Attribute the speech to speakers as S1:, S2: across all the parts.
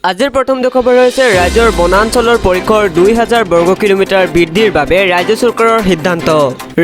S1: আজিৰ প্ৰথম খবৰ হৈছে ৰাজ্যৰ বনাঞ্চলৰ পৰিসৰ 2000 বৰ্গ কিলোমিটাৰ বৃদ্ধিৰ বাবে ৰাজ্য চৰকাৰৰ সিদ্ধান্ত।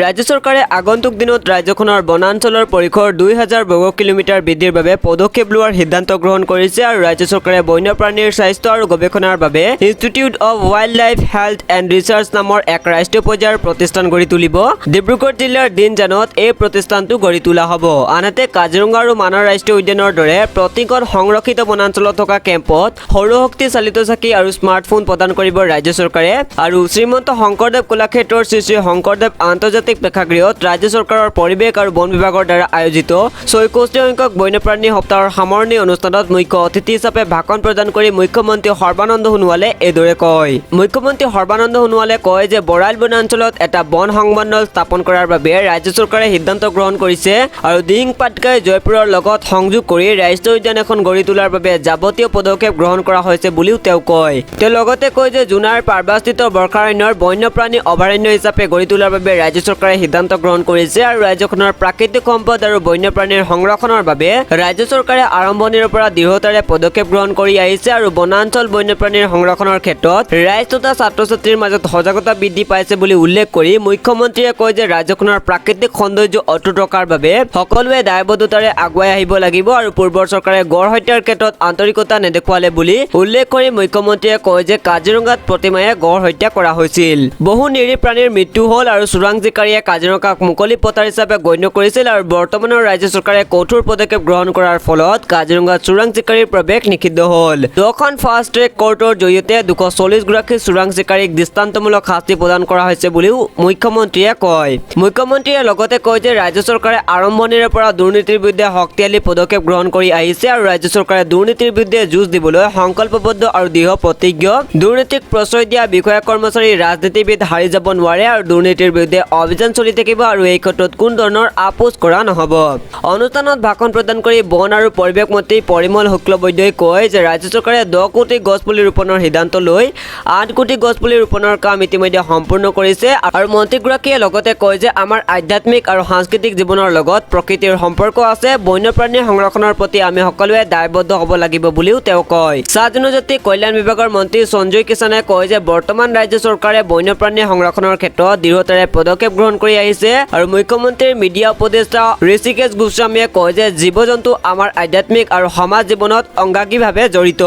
S1: ৰাজ্য চৰকাৰে আগন্তুক দিনত ৰাজ্যখনৰ বনাঞ্চলৰ পৰিসৰ 2000 বৰ্গ কিলোমিটাৰ বৃদ্ধিৰ বাবে পদক্ষেপ লোৱাৰ সিদ্ধান্ত গ্ৰহণ কৰিছে আৰু ৰাজ্য চৰকাৰে বন্যপ্ৰাণীৰ স্বাস্থ্য আৰু গৱেষণাৰ বাবে institute of wild life health and research নামৰ এক ৰাষ্ট্ৰীয় পৰ্যায়ৰ প্ৰতিষ্ঠান গঢ়ি তুলিব। ডিব্ৰুগড় জিলাৰ দিনজানত এই প্ৰতিষ্ঠানটো গঢ়ি তোলা হ'ব। আনহাতে কাজিৰঙা আৰু মানাহ ৰাষ্ট্ৰীয় উদ্যানৰ দৰে প্ৰতিখন সংৰক্ষিত বনাঞ্চলত থকা কেম্পত সৌৰশক্তি চালিত চাকি আৰু স্মাৰ্টফোন প্ৰদান কৰিব ৰাজ্য চৰকাৰে। আৰু শ্ৰীমন্ত শংকৰদেৱ কলাক্ষেত্ৰৰ শ্ৰী শ্ৰী শংকৰদেৱ আন্তৰ্জাতিক প্ৰেক্ষাগৃহত ৰাজ্য চৰকাৰৰ পৰিৱেশ আৰু বন বিভাগৰ দ্বাৰা আয়োজিত 64 সংখ্যক বন্যপ্ৰাণী সপ্তাহৰ সামৰণি অনুষ্ঠানত মুখ্য অতিথি হিচাপে ভাষণ প্ৰদান কৰি মুখ্যমন্ত্ৰী সৰ্বানন্দ সোণোৱালে এইদৰে কয়। মুখ্যমন্ত্ৰী সৰ্বানন্দ সোণোৱালে কয় যে বৰাইল বনাঞ্চলত এটা বন সংমণ্ডল স্থাপন কৰাৰ বাবে ৰাজ্য চৰকাৰে সিদ্ধান্ত গ্ৰহণ কৰিছে আৰু দিহিং পাটকাই জয়পুৰৰ লগত সংযোগ কৰি ৰাষ্ট্ৰীয় উদ্যান এখন গঢ়ি তোলাৰ বাবে যাৱতীয় পদক্ষেপ গ্ৰহণ কৰা হৈছে বুলিও তেওঁ কয়। তেওঁ লগতে কয় যে জোনাৰ পাৰ্বাস্থিত বৰ্ষাৰণ্যৰ বন্যপ্ৰাণী অভয়াৰণ্য হিচাপে গঢ়ি তোলাৰ বাবে ৰাজ্য চৰকাৰে সিদ্ধান্ত গ্ৰহণ কৰিছে আৰু ৰাজ্যখনৰ প্ৰাকৃতিক সম্পদ আৰু বন্যপ্ৰাণীৰ সংৰক্ষণৰ বাবে ৰাজ্য চৰকাৰে আৰম্ভণিৰ পৰা দৃঢ়তাৰে পদক্ষেপ গ্ৰহণ কৰি আহিছে আৰু বনাঞ্চল বন্যপ্ৰাণীৰ সংৰক্ষণৰ ক্ষেত্ৰত ৰাইজ তথা ছাত্ৰ ছাত্ৰীৰ মাজত সজাগতা বৃদ্ধি পাইছে বুলি উল্লেখ কৰি মুখ্যমন্ত্ৰীয়ে কয় যে ৰাজ্যখনৰ প্ৰাকৃতিক সৌন্দৰ্য অটুট ৰখাৰ বাবে সকলোৱে দায়বদ্ধতাৰে আগুৱাই আহিব লাগিব আৰু পূৰ্বৰ চৰকাৰে গড় হত্যাৰ ক্ষেত্ৰত আন্তৰিকতা নেদেখুৱালে বুলি উল্লেখ কৰি মুখ্যমন্ত্ৰীয়ে কয় যে কাজিৰঙাত প্ৰতিমাহে গড় হত্যা কৰা হৈছিল। বহু নিৰীহ প্ৰাণীৰ মৃত্যু হ'ল আৰু চোৰাং চিকাৰীয়ে কাজিৰঙাক মুকলি পথাৰ হিচাপে গণ্য কৰিছিল আৰু বৰ্তমানৰ ৰাজ্য চৰকাৰে কঠোৰ পদক্ষেপ গ্ৰহণ কৰাৰ ফলত কাজিৰঙাত চোৰাং চিকাৰীৰ প্ৰৱেশ নিষিদ্ধ হ'ল। দুখন ফাষ্ট ট্ৰেক কোৰ্টৰ জৰিয়তে 240 গৰাকী চোৰাং চিকাৰীক দৃষ্টান্তমূলক শাস্তি প্ৰদান কৰা হৈছে বুলিও মুখ্যমন্ত্ৰীয়ে কয়। মুখ্যমন্ত্ৰীয়ে লগতে কয় যে ৰাজ্য চৰকাৰে আৰম্ভণিৰে পৰা দুৰ্নীতিৰ বিৰুদ্ধে শক্তিশালী পদক্ষেপ গ্ৰহণ কৰি আহিছে আৰু ৰাজ্য চৰকাৰে দুৰ্নীতিৰ বিৰুদ্ধে যুঁজ দিবলৈ সংকল্পবদ্ধ আৰু দৃঢ় প্ৰতিজ্ঞ। দুৰ্নীতিক প্ৰশ্ৰয় দিয়া বিষয়া কৰ্মচাৰী ৰাজনীতিবিদ হাৰি যাব নোৱাৰে আৰু দুৰ্নীতিৰ বিৰুদ্ধে অভিযান চলি থাকিব আৰু এই ক্ষেত্ৰত কোনো ধৰণৰ আপোচ কৰা নহ'ব। অনুষ্ঠানত ভাষণ প্ৰদান কৰি বন আৰু পৰিৱেশ মন্ত্ৰী পৰিমল শুক্লবৈদ্যই কয় যে ৰাজ্য চৰকাৰে 10 কোটি গছপুলি ৰোপণৰ সিদ্ধান্ত লৈ 8 কোটি গছপুলি ৰোপণৰ কাম ইতিমধ্যে সম্পূৰ্ণ কৰিছে আৰু মন্ত্ৰীগৰাকীয়ে লগতে কয় যে আমাৰ আধ্যাত্মিক আৰু সাংস্কৃতিক জীৱনৰ লগত প্ৰকৃতিৰ সম্পৰ্ক আছে। বন্যপ্ৰাণীৰ সংৰক্ষণৰ প্ৰতি আমি সকলোৱে দায়বদ্ধ হ'ব লাগিব বুলিও তেওঁ কয়। চাহ জনজাতি কল্যাণ বিভাগৰ মন্ত্ৰী সঞ্জয় কিষাণে কয় যে বৰ্তমান ৰাজ্য চৰকাৰে বন্যপ্ৰাণী সংৰক্ষণৰ ক্ষেত্ৰত দৃঢ়তাৰে পদক্ষেপ গ্ৰহণ কৰি আহিছে আৰু মুখ্যমন্ত্ৰীৰ মিডিয়া উপদেষ্টা ঋষিকেশ গোস্বামীয়ে কয় যে জীৱ-জন্তু আমাৰ আধ্যাত্মিক আৰু সমাজ জীৱনত অংগাংগীভাৱে জড়িত।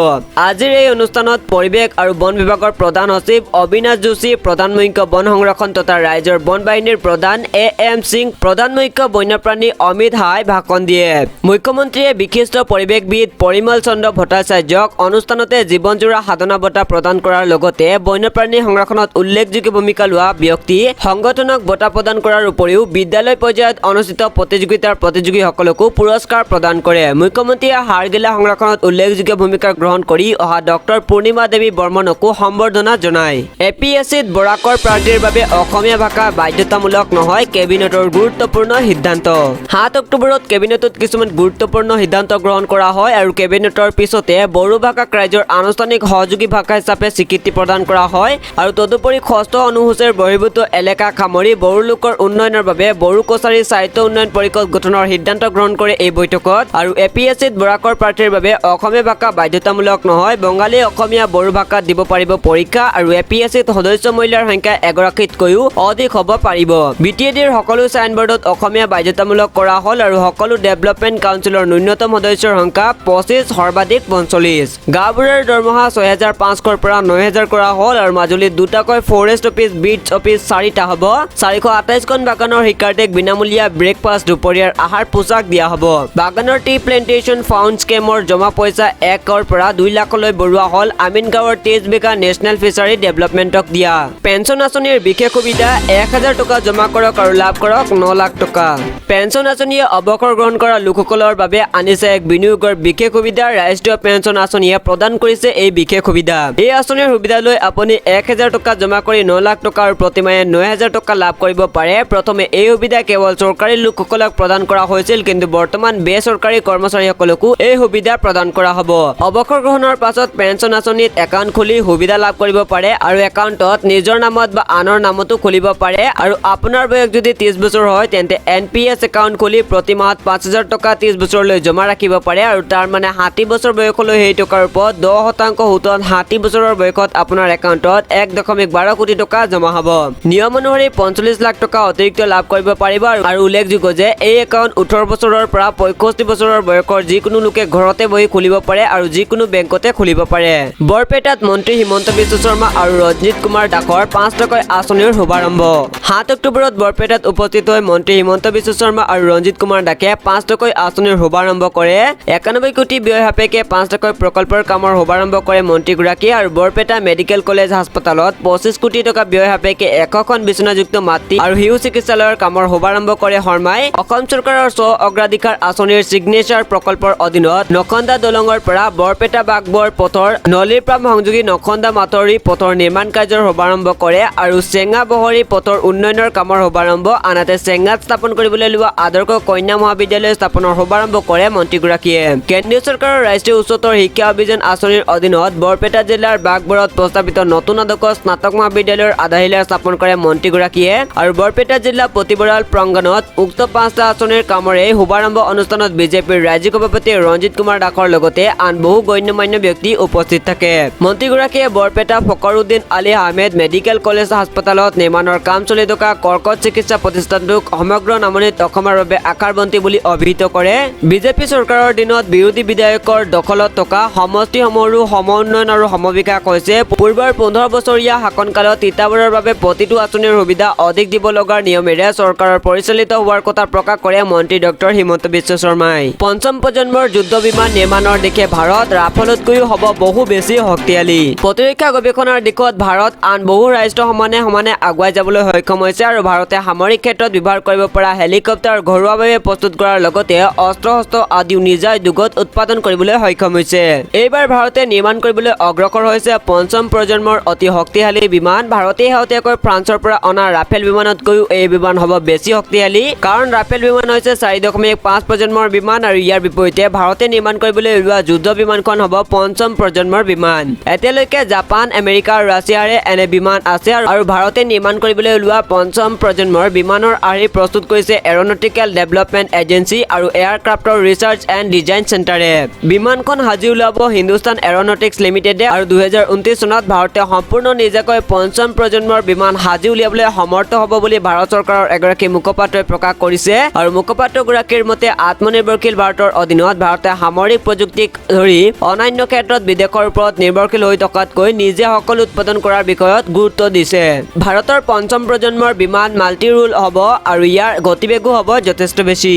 S1: আজিৰ এই অনুষ্ঠানত পৰিৱেশ আৰু বন বিভাগৰ প্ৰধান সচিব অবিনাশ যোশী, প্ৰধান মুখ্য বন সংৰক্ষণ তথা ৰাইজৰ বন বাহিনীৰ প্ৰধান AM সিং, প্ৰধান মুখ্য বন্যপ্ৰাণী অমিত হাই ভাষণ দিয়ে। মুখ্যমন্ত্ৰীয়ে বিশিষ্ট পৰিৱেশবিদ পৰিমল চন্দ্ৰ ভট্টাচাৰ্যক অনুষ্ঠানতে জীৱনজোৰা সাধনা বঁটা প্ৰদান কৰাৰ লগতে বন্যপ্ৰাণী সংৰক্ষণত উল্লেখযোগ্য ভূমিকা লোৱা ব্যক্তি সংগঠনক বঁটা প্ৰদান কৰাৰ উপৰিও বিদ্যালয় পৰ্যায়ত অনুষ্ঠিত প্ৰতিযোগিতাৰ প্ৰতিযোগীসকলকো পুৰস্কাৰ প্ৰদান কৰে। মুখ্যমন্ত্ৰীয়ে হাড়গিলা সংৰক্ষণত উল্লেখযোগ্য ভূমিকা গ্ৰহণ কৰি অহা ডক্টৰ পূৰ্ণিমা দেৱী বৰ্মনকো সম্বৰ্ধনা জনায়। APSCত বৰাকৰ প্ৰাৰ্থীৰ বাবে অসমীয়া ভাষা বাধ্যতামূলক নহয়, কেবিনেটৰ গুৰুত্বপূৰ্ণ সিদ্ধান্ত। 7 অক্টোবৰত কেবিনেটত কিছুমান গুৰুত্বপূৰ্ণ সিদ্ধান্ত গ্ৰহণ কৰা হয় আৰু কেবিনেটৰ পিছতে বড়ো ভাষাক ৰাজ্যৰ আনুষ্ঠানিক সহযোগী ভাষা হিচাপে স্বীকৃতি প্ৰদান কৰা হয় আৰু তদুপৰি 6ষ্ঠ অনুসূচীৰ বহিৰ্ভূত এলেকাক সামৰি বড়ো লোকৰ উন্নয়নৰ বাবে বড়ো কছাৰী সাহিত্য উন্নয়ন পৰিষদ গঠনৰ সিদ্ধান্ত গ্ৰহণ কৰে এই বৈঠকত। আৰু APSCত বৰাকৰ প্ৰাৰ্থীৰ বাবে অসমীয়া ভাষা বাধ্যতামূলক নহয়, বঙালী অসমীয়া বড়ো ভাষাত দিব পাৰিব পৰীক্ষা আৰু APSCত সদস্য মহিলাৰ সংখ্যা এগৰাকীতকৈও অধিক হ'ব পাৰিব। BTADৰ সকলো চাইনবৰ্ডত অসমীয়া বাধ্যতামূলক কৰা হ'ল আৰু সকলো ডেভেলপমেণ্ট কাউন্সিলৰ ন্যূনতম সদস্যৰ সংখ্যা 25, সৰ্বাধিক 45। গাঁওবুঢ়াৰ দৰমহা 6500ৰ পৰা 9000 কৰা হ'ল আৰু মাজুলীত দুটাকৈ ফৰেষ্ট অফিচ, বিটছ অফিচ 4টা হ'ব। 428খন বাগানৰ শিক্ষাৰ্থীক বিনামূলীয়া ব্ৰেকফাষ্ট, দুপৰীয়াৰ আহাৰ, পোছাক দিয়া হ'ব। বাগানৰ টি প্লেণ্টেশ্যন ফাউণ্ড স্কেমৰ জমা পইচা 1ৰ পৰা 2 লাখলৈ বঢ়োৱা হ'ল। আমিনগাঁৱৰ 23 বিঘা নেশ্যনেল ফিচাৰী ডেভেলপমেণ্টক দিয়া। পেঞ্চন আঁচনিৰ বিশেষ সুবিধা 1000 টকা জমা কৰক আৰু লাভ কৰক 9 লাখ টকা। পেঞ্চন আঁচনিয়ে অৱসৰ গ্ৰহণ কৰা লোকসকলৰ বাবে আনিছে এক বিনিয়োগৰ বিশেষ সুবিধা। ৰাষ্ট্ৰীয় পেঞ্চন আঁচনিয়ে প্ৰদান কৰিছে এই বিশেষ সুবিধা। এই আঁচনিৰ সুবিধা লৈ আপুনি 1000 টকা জমা কৰি 9 লাখ টকা আৰু প্ৰতিমাহে 9000 টকা লাভ কৰিব পাৰে। প্ৰথমে এই সুবিধা কেৱল চৰকাৰী লোকসকলক প্ৰদান কৰা হৈছিল, কিন্তু বৰ্তমান বেচৰকাৰী কৰ্মচাৰীসকলকো এই সুবিধা প্ৰদান কৰা হ'ব। অৱসৰ গ্ৰহণৰ পাছত পেঞ্চন আঁচনিত একাউণ্ট খুলি সুবিধা লাভ কৰিব পাৰে আৰু একাউণ্টত নিজৰ নামত বা আনৰ নামতো খুলিব পাৰে। আৰু আপোনাৰ বয়স যদি 30 বছৰ হয় তেন্তে NPS একাউণ্ট খুলি প্ৰতি মাহত 5000 টকা 30 বছৰলৈ জমা ৰাখিব পাৰে আৰু তাৰ মানে 60 বছৰ বয়সলৈ সেই টকাৰ ওপৰত 10% সুতত 60 বছৰৰ বয়সত আপোনাৰ একাউণ্টত 1.12 কোটি টকা জমা হ'ব। নিয়ম অনুসৰি 45 লাখ টকা অতিৰিক্ত লাভ কৰিব পাৰিব আৰু উল্লেখযোগ্য যে এই একাউণ্ট 18 বছৰৰ পৰা 65 বছৰৰ বয়সৰ যিকোনো লোকে ঘৰতে বহি খুলিব পাৰে আৰু যিকোনো বেংকতে খুলিব পাৰে। বৰপেটাত মন্ত্ৰী হিমন্ত বিশ্ব শৰ্মা আৰু ৰঞ্জিত কুমাৰ দাসৰ 5 টকীয়া আঁচনিৰ শুভাৰম্ভ। 7 অক্টোবৰত বৰপেটাত উপস্থিত হৈ মন্ত্ৰী হিমন্ত বিশ্ব শৰ্মা আৰু ৰঞ্জিত কুমাৰ দাসে 5 টকীয়া আঁচনিৰ শুভাৰম্ভ কৰে। 91 কোটি ব্যয় সাপেক্ষে 5 টকীয়া প্ৰকল্পৰ কামৰ শুভাৰম্ভ কৰে মন্ত্ৰীগৰাকীয়ে আৰু বৰপেটা মেডিকেল কলেজ হাস্পতালত 25 কোটি টকা ব্যয় সাপেক্ষে 100খন বিচনাযুক্ত মাতৃ আৰু শিশু চিকিৎসালয়ৰ কামৰ শুভাৰম্ভ কৰে শৰ্মাই। অসম চৰকাৰৰ স্ব অগ্ৰাধিকাৰ আঁচনিৰ চিগনেচাৰ প্ৰকল্পৰ অধীনত নখন্দা দলঙৰ পৰা বৰপেটা বাগবৰ পথৰ নলীৰপাম সংযোগী নখন্দা মাতৰি পথৰ নিৰ্মাণ কাৰ্যৰ শুভাৰম্ভ কৰে আৰু চেঙা বহৰী পথৰ উন্নয়নৰ কামৰ শুভাৰম্ভ। আনহাতে চেঙাত স্থাপন কৰিবলৈ লোৱা আদৰ্শ কন্যা মহাবিদ্যালয় স্থাপনৰ শুভাৰম্ভ কৰে মন্ত্ৰীগৰাকীয়ে। কেন্দ্ৰীয় চৰকাৰৰ ৰাষ্ট্ৰীয় উচ্চতৰ শিক্ষা অভিযান আঁচনিৰ অধীনত বৰপেটা জিলাৰ বাগবৰত প্ৰস্তাৱিত নতুন আদৰ্শ স্নাতক মহাবিদ্যালয়ৰ আধাৰশিলা স্থাপন কৰে মন্ত্ৰীগৰাকীয়ে আৰু বৰপেটা জিলা পুথিভঁৰাল প্ৰাংগণত উক্ত 5টা আঁচনিৰ কামৰে শুভাৰম্ভ অনুষ্ঠানত বিজেপিৰ ৰাজ্যিক সভাপতি ৰঞ্জিত কুমাৰ দাসৰ লগতে আন বহু গণ্যমান্য ব্যক্তি উপস্থিত থাকে। মন্ত্ৰীগৰাকীয়ে বৰপেটা ফকৰুদ্দিন আলী আহমেদ মেডিকেল কলেজ হাস্পতালত নিৰ্মাণৰ কাম চলি থকা কৰ্কট চিকিৎসা প্ৰতিষ্ঠানটোক সমগ্ৰ নামনিত অসমৰ বাবে আশাৰবন্তী বুলি অভিহিত কৰে। বিজেপি চৰকাৰৰ দিনত বিৰোধী বিধায়কৰ দখলত থকা সমষ্টিসমূহৰো সম উন্নয়ন আৰু সমবিকাশ হৈছে। পূৰ্বৰ 15 বছৰীয়া শাসনকালত তিতাবৰৰ বাবে প্ৰতিটো আঁচনিৰ সুবিধা অধিক দিব লগাৰ নিয়মেৰে চৰকাৰৰ পৰিচালিত হোৱাৰ কথা প্ৰকাশ কৰে মন্ত্ৰী ডক্টৰ হিমন্ত বিশ্ব শৰ্মাই। পঞ্চম প্ৰজন্মৰ যুদ্ধ বিমান নিৰ্মাণৰ দিশে ভাৰত ৰাফেলতকৈও হ'ব বহু বেছি শক্তিশালী। প্ৰতিৰক্ষা গৱেষণাৰ দিশত ভাৰত আন বহু ৰাষ্ট্ৰ সমানে আগুৱাই যাবলৈ সক্ষম হৈছে আৰু ভাৰতে সামৰিক ক্ষেত্ৰত ব্যৱহাৰ কৰিব পৰা হেলিকপ্টাৰ ঘৰুৱাভাৱে প্ৰস্তুত কৰাৰ লগতে অস্ত্ৰ শস্ত্ৰ আদিও নিজা উদ্যোগত উৎপাদন কৰিবলৈ সক্ষম হৈছে। এইবাৰ ভাৰতে নিৰ্মাণ কৰিবলৈ অগ্ৰসৰ হৈছে পঞ্চম প্ৰজন্মৰ অতি শক্তিশালী বিমান। ভাৰতে শেহতীয়াকৈ ফ্ৰান্সৰ পৰা অনা ৰাফেল বিমানতকৈও এই বিমান হ'ব বেছি শক্তিশালী, কাৰণ ৰাফেল বিমান হৈছে 4.5 প্ৰজন্মৰ বিমান আৰু ইয়াৰ বিপৰীতে ভাৰতে নিৰ্মাণ কৰিবলৈ ওলোৱা যুদ্ধ বিমানখন হ'ব পঞ্চম প্ৰজন্মৰ বিমান। এতিয়ালৈকে জাপান, আমেৰিকা আৰু ৰাছিয়াৰে এনে বিমান আছে আৰু ভাৰতে নিৰ্মাণ কৰিবলৈ ওলোৱা পঞ্চম প্ৰজন্মৰ বিমানৰ আৰ্হি প্ৰস্তুত কৰিছে এৰ'নটিকেল ডেভেলপমেণ্ট এজেঞ্চি আৰু এয়াৰক্ৰাফ্টৰ ৰিচাৰ্চ এণ্ড ডিজাইন চেণ্টাৰে। বিমানখন সাজি উলিয়াব হিন্দুস্তান এৰ'নটিক্স লিমিটেডে আৰু 2029 চনত ভাৰতে সম্পূৰ্ণ নিজাকৈ পঞ্চম প্ৰজন্মৰ বিমান সাজি উলিয়াবলৈ সমৰ্থ হ'ব বুলি ভাৰত চৰকাৰৰ এগৰাকী মুখপাত্ৰই প্ৰকাশ কৰিছে আৰু মুখপাত্ৰগৰাকীৰ মতে আত্মনিৰ্ভৰশীল ভাৰতৰ অধীনত ভাৰতে সামৰিক প্ৰযুক্তিক ধৰি অন্যান্য ক্ষেত্ৰত বিদেশৰ ওপৰত নিৰ্ভৰশীল হৈ থকাতকৈ নিজে সকলো উৎপাদন কৰাৰ বিষয়ত গুৰুত্ব দিছে। ভাৰতৰ পঞ্চম প্ৰজন্মৰ বিমান মাল্টি ৰোল হ'ব আৰু ইয়াৰ গতিবেগো হ'ব যথেষ্ট বেছি।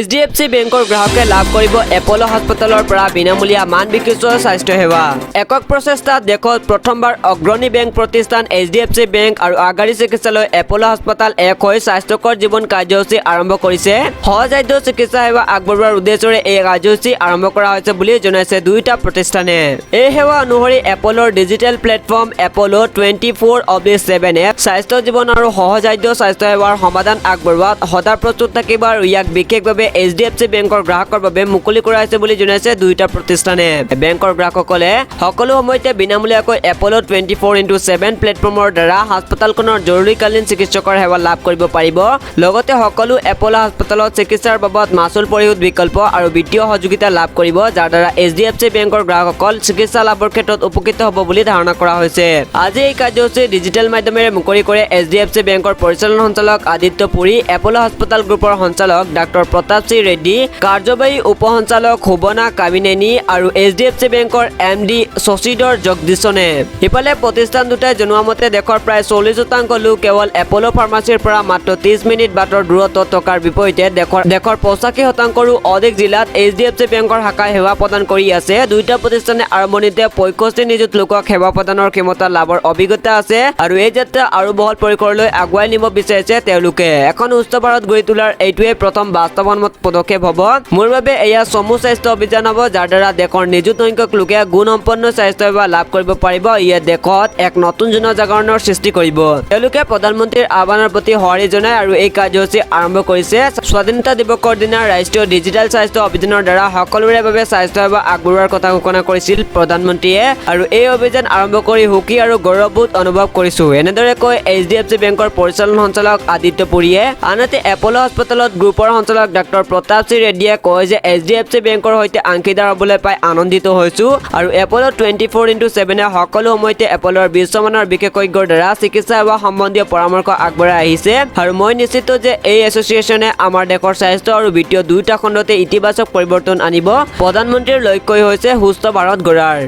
S1: HDFC বেংকৰ গ্ৰাহকে লাভ কৰিব এপ'ল' হাস্পতালৰ পৰা বিনামূলীয়া মান বিশিষ্ট স্বাস্থ্য সেৱা। একক প্ৰচেষ্টাত দেশত প্ৰথমবাৰ অগ্ৰণী বেংক প্ৰতিষ্ঠান HDFC বেংক আৰু আগাৰী চিকিৎসালয় এপ'ল' হাস্পতাল এক হৈ স্বাস্থ্যকৰ জীৱন কাৰ্যসূচী আৰম্ভ কৰিছে। সহজসাধ্য চিকিৎসা সেৱা আগবঢ়োৱাৰ উদ্দেশ্যৰে এই কাৰ্যসূচী আৰম্ভ কৰা হৈছে বুলি জনাইছে দুয়োটা প্ৰতিষ্ঠানে। এই সেৱা অনুসৰি এপ'লৰ ডিজিটেল প্লেটফৰ্ম এপ'ল' 24/7 স্বাস্থ্য জীৱন আৰু সহজসাধ্য স্বাস্থ্য সেৱাৰ সমাধান আগবঢ়োৱাত সদা প্ৰস্তুত থাকিব আৰু ইয়াক বিশেষভাৱে HDFC বেংকৰ গ্ৰাহকৰ বাবে মুকলি কৰা হৈছে বুলি জনাইছে দুয়োটা প্ৰতিষ্ঠানে। বেংকৰ গ্ৰাহকসকলে সকলো সময়তে বিনামূলীয়াকৈ এপ'ল' 24/7 প্লেটফৰ্মৰ দ্বাৰা হাস্পতালখনৰ জৰুৰীকালীন চিকিৎসকৰ সেৱা লাভ কৰিব পাৰিব। লগতে সকলো এপ'ল' হাস্পতালত চিকিৎসাৰ বাবদ মাচুল পৰিশোধ বিকল্প আৰু বিত্তীয় সহযোগিতা লাভ কৰিব, যাৰ দ্বাৰা HDFC বেংকৰ গ্ৰাহকসকল চিকিৎসা লাভৰ ক্ষেত্ৰত উপকৃত হ'ব বুলি ধাৰণা কৰা হৈছে। আজি এই কাৰ্যসূচী ডিজিটেল মাধ্যমেৰে মুকলি কৰে HDFC বেংকৰ পৰিচালন সঞ্চালক আদিত্য পুৰী, এপ'ল' হাস্পতাল গ্ৰুপৰ সঞ্চালক ডাক্তৰ প্ৰতাপ চি ৰেড্ডী, কাৰ্যবাহী উপ সঞ্চালক শোভনা কামিনেনী আৰু HDFC বেংকৰ MD শশীধৰ জগদীশনে। ইফালে প্ৰতিষ্ঠান দুটাই জনোৱা মতে দেশৰ প্ৰায় 40% লোক কেৱল এপ'ল' ফাৰ্মাচীৰ পৰা মাত্ৰ 30 মিনিট বাটৰ দূৰত্বত থকাৰ বিপৰীতে দেশৰ 85%ৰো অধিক জিলাত HDFC বেংকৰ শাখাই সেৱা প্ৰদান কৰি আছে। দুয়োটা প্ৰতিষ্ঠানে আৰম্ভণিতে 65 নিযুত লোকক সেৱা প্ৰদানৰ ক্ষমতা লাভৰ অভিজ্ঞতা আছে আৰু এই যাত্ৰা আৰু বহল পৰিসৰলৈ আগুৱাই নিব বিচাৰিছে তেওঁলোকে। এখন সুস্থ ভাৰত গঢ়ি তোলাৰ এইটোৱে প্ৰথম বাস্তৱসন্মত পদক্ষেপ হ'ব। মোৰ বাবে এয়া চমু স্বাস্থ্য অভিযান হ'ব, যাৰ দ্বাৰা দেশৰ নিযুত সংখ্যক লোকে গুণসম্পন্ন স্বাস্থ্য সেৱা লাভ কৰিব পাৰিব। ইয়ে দেশত এক নতুন জনজাগৰণৰ সৃষ্টি কৰিব। তেওঁলোকে প্ৰধানমন্ত্ৰীৰ আহ্বানৰ প্ৰতি সঁহাৰি জনায় আৰু এই কাৰ্যসূচী আৰম্ভ কৰিছে। স্বাধীনতা দিৱসৰ দিনা ৰাষ্ট্ৰীয় ডিজিটেল স্বাস্থ্য অভিযানৰ দ্বাৰা সকলোৰে বাবে স্বাস্থ্য সেৱা আগবঢ়োৱাৰ কথা ঘোষণা কৰিছিল প্ৰধানমন্ত্ৰীয়ে আৰু এই অভিযান আৰম্ভ কৰি সুখী আৰু গৌৰৱবোধ অনুভৱ কৰিছো, এনেদৰে কৈ HDFC বেংকৰ পৰিচালন সঞ্চালক আদিত্য পুৰীয়ে। আনহাতে এপ'ল' হাস্পতালত গ্ৰুপৰ সঞ্চালক ডাক্তৰ প্ৰতাপ চি ৰেড্ডিয়ে কয় যে HDFC বেংকৰ সৈতে অংশীদাৰ হ'বলৈ পাই আনন্দিত হৈছোঁ আৰু এপল 24/7 সকলো সময়তে এপলৰ বিশ্বমানৰ বিশেষজ্ঞৰ দ্বাৰা চিকিৎসা সেৱা সম্বন্ধীয় পৰামৰ্শ আগবঢ়াই আহিছে আৰু মই নিশ্চিত যে এই এছ'চিয়েশ্যনে আমাৰ দেশৰ স্বাস্থ্য আৰু বিত্তীয় দুয়োটা খণ্ডতে ইতিবাচক পৰিৱৰ্তন আনিব। প্ৰধানমন্ত্ৰীৰ লক্ষ্যই হৈছে সুস্থ ভাৰত গঢ়াৰ।